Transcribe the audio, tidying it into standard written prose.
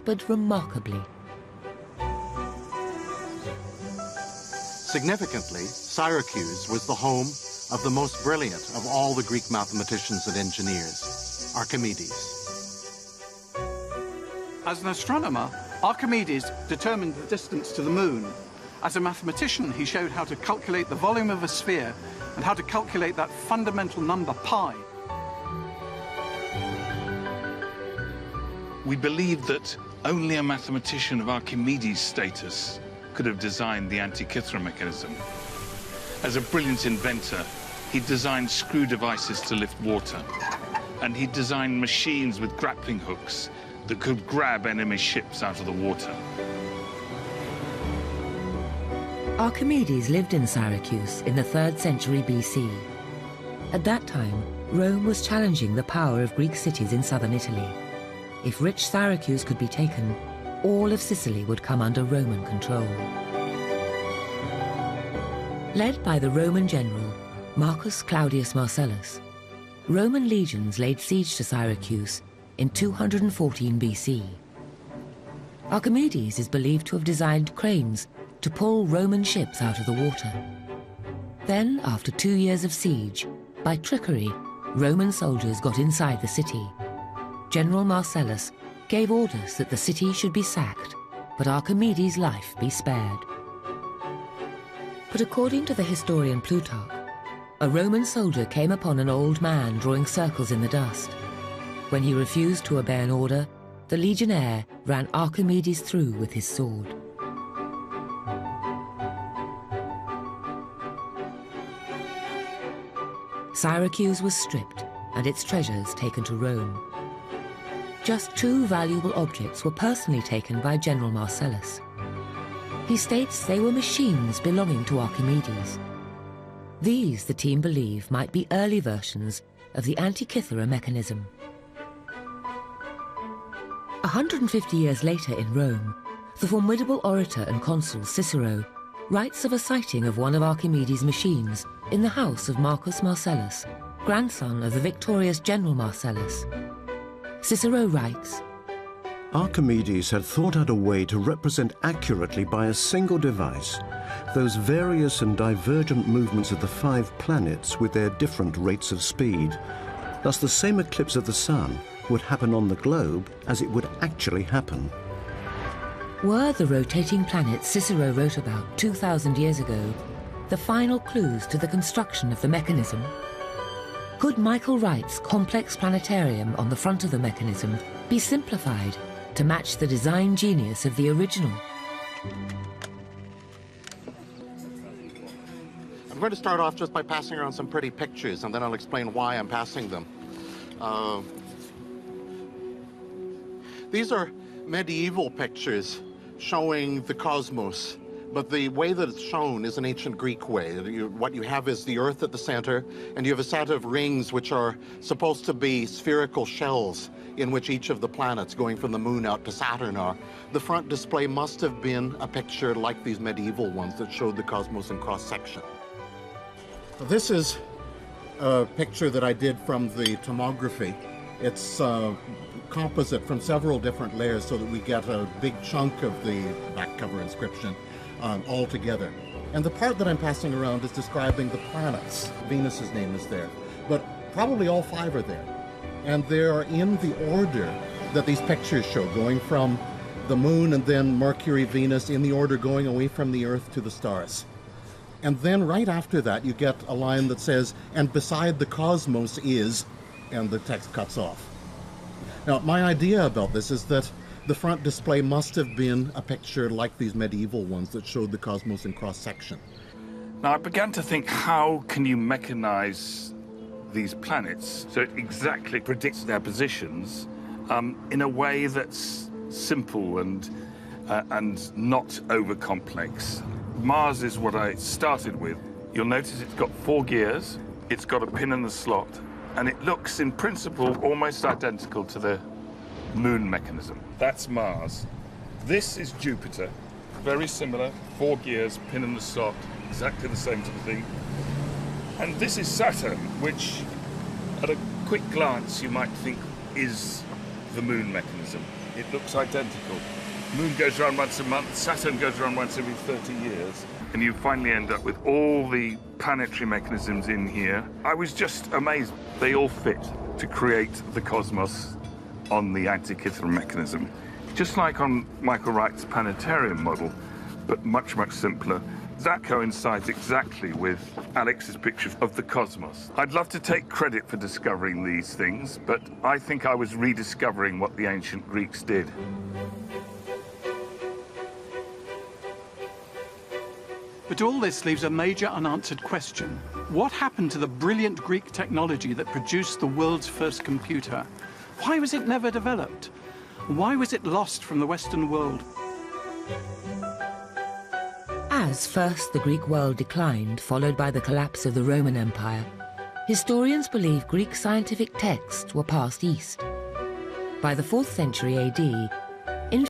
prospered remarkably. Significantly, Syracuse was the home of the most brilliant of all the Greek mathematicians and engineers, Archimedes. As an astronomer, Archimedes determined the distance to the moon. As a mathematician, he showed how to calculate the volume of a sphere and how to calculate that fundamental number pi. We believe that only a mathematician of Archimedes' status could have designed the Antikythera mechanism. As a brilliant inventor, he designed screw devices to lift water, and he designed machines with grappling hooks that could grab enemy ships out of the water. Archimedes lived in Syracuse in the 3rd century BC. At that time, Rome was challenging the power of Greek cities in southern Italy. If rich Syracuse could be taken, all of Sicily would come under Roman control. Led by the Roman general Marcus Claudius Marcellus, Roman legions laid siege to Syracuse in 214 BC. Archimedes is believed to have designed cranes to pull Roman ships out of the water. Then, after 2 years of siege, by trickery, Roman soldiers got inside the city. General Marcellus gave orders that the city should be sacked, but Archimedes' life be spared. But according to the historian Plutarch, a Roman soldier came upon an old man drawing circles in the dust. When he refused to obey an order, the legionnaire ran Archimedes through with his sword. Syracuse was stripped and its treasures taken to Rome. Just 2 valuable objects were personally taken by General Marcellus. He states they were machines belonging to Archimedes. These, the team believe, might be early versions of the Antikythera mechanism. 150 years later in Rome, the formidable orator and consul Cicero writes of a sighting of one of Archimedes' machines in the house of Marcus Marcellus, grandson of the victorious General Marcellus. Cicero writes, Archimedes had thought out a way to represent accurately by a single device those various and divergent movements of the 5 planets with their different rates of speed. Thus the same eclipse of the sun would happen on the globe as it would actually happen. Were the rotating planets Cicero wrote about 2,000 years ago the final clues to the construction of the mechanism? Could Michael Wright's complex planetarium on the front of the mechanism be simplified to match the design genius of the original? I'm going to start off just by passing around some pretty pictures, and then I'll explain why I'm passing them. These are medieval pictures showing the cosmos, but the way that it's shown is an ancient Greek way. What you have is the Earth at the center, and you have a set of rings which are supposed to be spherical shells in which each of the planets going from the moon out to Saturn are. The front display must have been a picture like these medieval ones that showed the cosmos in cross-section. This is a picture that I did from the tomography. It's composite from several different layers so that we get a big chunk of the back cover inscription all together. And the part that I'm passing around is describing the planets. Venus's name is there, but probably all 5 are there. And they are in the order that these pictures show, going from the moon and then Mercury, Venus, in the order going away from the Earth to the stars. And then right after that, you get a line that says, and beside the cosmos is, and the text cuts off. Now, my idea about this is that the front display must have been a picture like these medieval ones that showed the cosmos in cross-section. Now, I began to think, how can you mechanize these planets so it exactly predicts their positions in a way that's simple and not over-complex? Mars is what I started with. You'll notice it's got 4 gears, it's got a pin in the slot, and it looks, in principle, almost identical to the moon mechanism. That's Mars. This is Jupiter. Very similar, 4 gears, pin in the slot, exactly the same sort of thing. And this is Saturn, which, at a quick glance, you might think is the moon mechanism. it looks identical. Moon goes around once a month, Saturn goes around once every 30 years. And you finally end up with all the planetary mechanisms in here. I was just amazed. They all fit to create the cosmos on the Antikythera mechanism. Just like on Michael Wright's planetarium model, but much, much simpler. That coincides exactly with Alex's picture of the cosmos. I'd love to take credit for discovering these things, but I think I was rediscovering what the ancient Greeks did. But all this leaves a major unanswered question. What happened to the brilliant Greek technology that produced the world's first computer? Why was it never developed? Why was it lost from the Western world? As first the Greek world declined, followed by the collapse of the Roman Empire, historians believe Greek scientific texts were passed east. By the 4th century AD,